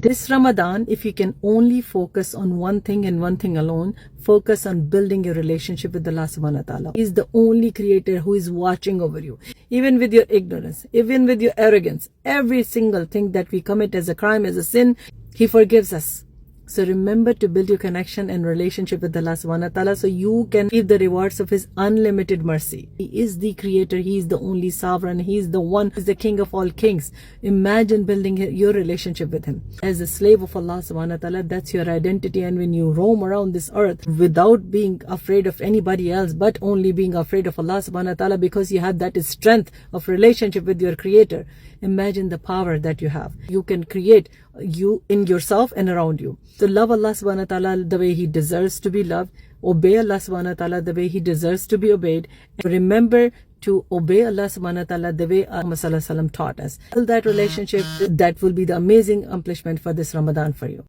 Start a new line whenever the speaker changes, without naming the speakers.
This Ramadan, if you can only focus on one thing and one thing alone, focus on building your relationship with Allah subhanahu wa ta'ala. He is the only creator who is watching over you. Even with your ignorance, even with your arrogance, every single thing that we commit as a crime, as a sin, He forgives us. So remember to build your connection and relationship with Allah subhanahu wa ta'ala so you can reap the rewards of His unlimited mercy. He is the creator. He is the only sovereign. He is the one who is the king of all kings. Imagine building your relationship with Him. As a slave of Allah subhanahu wa ta'ala, that's your identity. And when you roam around this earth without being afraid of anybody else, but only being afraid of Allah subhanahu wa ta'ala because you have that strength of relationship with your creator, imagine the power that you have. You can create you in yourself and around you. So love Allah subhanahu wa ta'ala the way He deserves to be loved. Obey Allah subhanahu wa ta'ala the way He deserves to be obeyed. And remember to obey Allah subhanahu wa ta'ala the way Muhammad sallallahu alaihi wasallam taught us. Build that relationship. That will be the amazing accomplishment for this Ramadan for you.